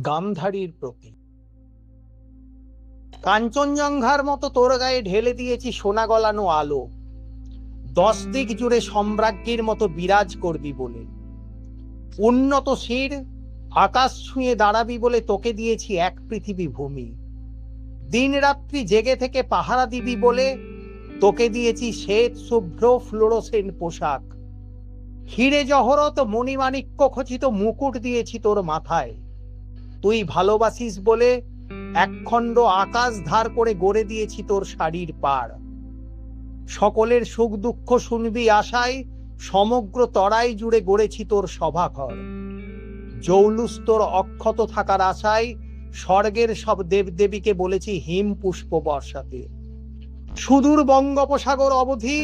গান্ধারীর প্রতি কাঞ্চনজঙ্ঘার মতো তোর গায়ে ঢেলে দিয়েছি সোনা গলানো আলো। 10 দিক জুড়ে সম্রাজ্ঞীর মতো বিরাজ করবি বলে, উন্নত শির আকাশ ছুঁয়ে দাঁড়াবি বলে তোকে দিয়েছি এক পৃথিবী ভূমি। দিন রাত্রি জেগে থেকে পাহারা দিবি বলে তোকে দিয়েছি শ্বেত শুভ্র ফ্লোরোসেন্ট পোশাক। হিরে জহরত মণিমাণিক্য খচিত মুকুট দিয়েছি তোর মাথায়। তুই ভালোবাসিস বলে একখণ্ড আকাশ ধার করে গড়ে দিয়েছি তোর শাড়ির পাড়। সকলের সুখ দুঃখ শুনবি আশায় সমগ্র তরাই জুড়ে গড়েছি তোর সভাঘর। জৌলুস তোর অক্ষত থাকার আশায় স্বর্গের সব দেবদেবীকে বলেছি হিম পুষ্প বর্ষাতে। সুদূর বঙ্গোপসাগর অবধি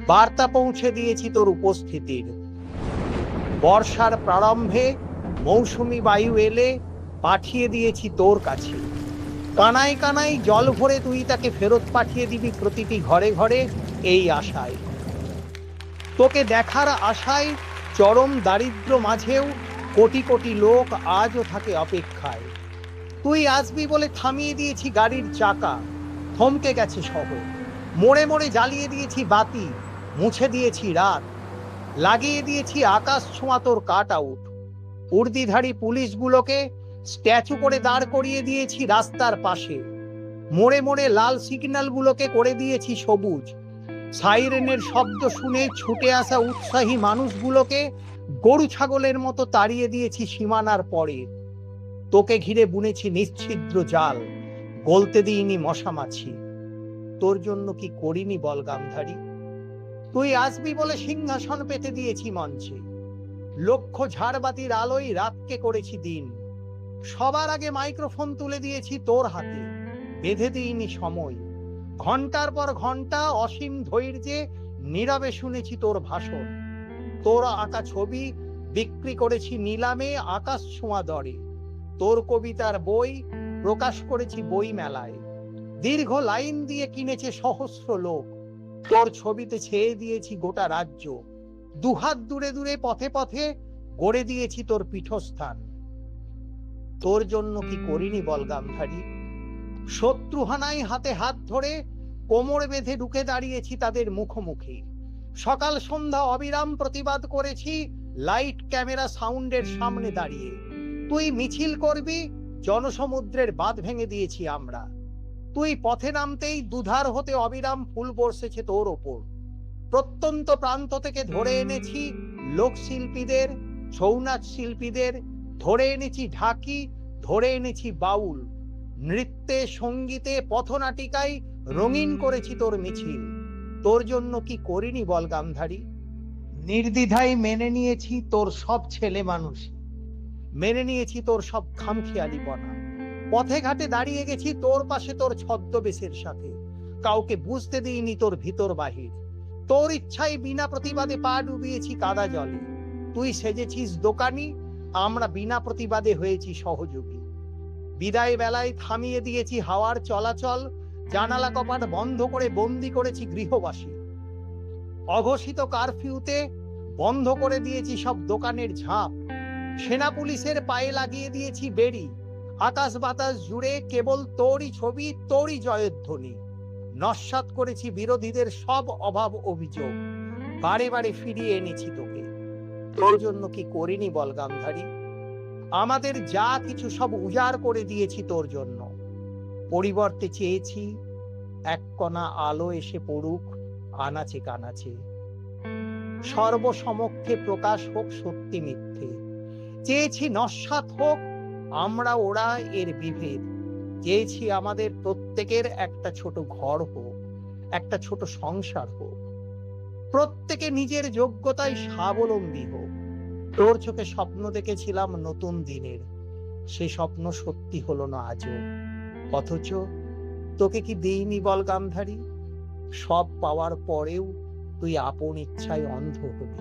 বার্তা পৌঁছে দিয়েছি তোর উপস্থিতির। বর্ষার প্রারম্ভে মৌসুমী বায়ু এলে পাঠিয়ে দিয়েছি তোর কাছে। কানায় কানায় জল ভরে তুই তাকে ফেরত পাঠিয়ে দিবি প্রতিটি ঘরে ঘরে এই আশায়। তোকে দেখার আশায় চরম দারিদ্র মাঝেও কোটি কোটি লোক আজও থাকে অপেক্ষায়। তুই আসবি বলে থামিয়ে দিয়েছি গাড়ির চাকা, থমকে গেছে শহর। মোড়ে মোড়ে জ্বালিয়ে দিয়েছি বাতি, মুছে দিয়েছি রাত, লাগিয়ে দিয়েছি আকাশ ছোঁয়া তোর কাট আউট। উর্দিধারী পুলিশগুলোকে স্ট্যাচু করে দাঁড় করিয়ে দিয়েছি রাস্তার পাশে। মোড়ে মোড়ে লাল সিগন্যালগুলোকে করে দিয়েছি সবুজ। সাইরেনের শব্দ শুনে ছুটে আসা উৎসাহী মানুষগুলোকে গরু ছাগলের মতো তাড়িয়ে দিয়েছি সীমানার পরে। তোকে ঘিরে বুনেছি নিশ্ছিদ্র জাল, গলতে দিইনি মশা মাছি। তোর জন্য কি করিনি বল গান্ধারী? তুই আসবি বলে সিংহাসন পেতে দিয়েছি মঞ্চে। লক্ষ ঝাড়বাতির আলোয় রাতকে করেছি দিন। সবার আগে মাইক্রোফোন তুলে দিয়েছি তোর হাতে, বেঁধে দিইনি সময়। ঘন্টার পর ঘন্টা অসীম ধৈর্যে নীরবে শুনেছি তোর ভাষণ। তোর আঁকা ছবি বিক্রি করেছি নিলামে আকাশ ছোঁয়া দরে। তোর কবিতার বই প্রকাশ করেছি বই মেলায়। দীর্ঘ লাইন দিয়ে কিনেছে সহস্র লোক। তোর ছবিতে ছেয়ে দিয়েছি গোটা রাজ্য। দুহাত দূরে দূরে পথে পথে গড়ে দিয়েছি তোর পীঠস্থান। তোর জন্য কি করিনি বল গান্ধারী? শত্রুহানায় হাতে হাত ধরে কোমর বেঁধে ঢুকে দাঁড়িয়েছি তাদের মুখোমুখি। সকাল সন্ধ্যা অবিরাম প্রতিবাদ করেছি লাইট ক্যামেরা সাউন্ডের সামনে দাঁড়িয়ে। তুই মিছিল করবি, জনসমুদ্রের বাঁধ ভেঙে দিয়েছি আমরা। তুই পথে নামতেই দুধার হতে অবিরাম ফুল বর্ষেছে তোর ওপর। প্রত্যন্ত প্রান্ত থেকে ধরে এনেছি লোকশিল্পীদের, ছৌনাচ শিল্পীদের, ধরে এনেছি ঢাকি, ধরে এনেছি বাউল। নৃত্যে সঙ্গীতে পথনাটিকায় রঙিন করেছি তোর মিছিল। তোর জন্য কি করিনি বল গান্ধারী? নির্দ্বিধায় মেনে নিয়েছি তোর সব ছেলে মানুষ, মেনে নিয়েছি তোর সব খামখেয়ালিপনা। পথে ঘাটে দাঁড়িয়ে গেছি তোর পাশে তোর ছদ্মবেশের সাথে। কাউকে বুঝতে দিইনি তোর ভিতর বাহির। তোর ইচ্ছায় বিনা প্রতিবাদে পা ডুবিয়েছি কাদা জলে। তুই সেজেছিস দোকানি, আমরা বিনা প্রতিবাদে হয়েছি সহযোগী। বিদায় বেলায় থামিয়ে দিয়েছি হাওয়ার চলাচল, জানালা কপাট বন্ধ করে বন্দি করেছি গৃহবাসী। অঘোষিত কারফিউতে বন্ধ করে দিয়েছি সব দোকানের ঝাঁপ। সেনা পুলিশের পায়ে লাগিয়ে দিয়েছি বেড়ি। আকাশ বাতাস জুড়ে কেবল তোরই ছবি, তোরই জয়ধ্বনি। নস্যাৎ করেছি বিরোধীদের সব অভাব অভিযোগ। বারে বারে ফিরিয়ে এনেছি তোকে। তোর জন্য কি করিনি বল গান্ধারী? আমাদের যা কিছু সব উজাড় করে দিয়েছি তোর জন্য। পরিবর্তে চেয়েছি এক কণা আলো এসে পড়ুক আনাচে কানাচে। সর্বসমক্ষে প্রকাশ হোক সত্যি মিথ্যে। চেয়েছি নস্যাৎ হোক আমরা ওরা এর বিভেদ। চেয়েছি আমাদের প্রত্যেকের একটা ছোট ঘর হোক, একটা ছোট সংসার হোক। প্রত্যেকে নিজের যোগ্যতায় স্বাবলম্বী হোক। তোর চোখে স্বপ্ন দেখেছিলাম নতুন দিনের, সে স্বপ্ন সত্যি হলো না আজও। অথচ তোকে কি দেইনি বল গান্ধারী? সব পাওয়ার পরেও তুই আপন ইচ্ছায় অন্ধ হলি।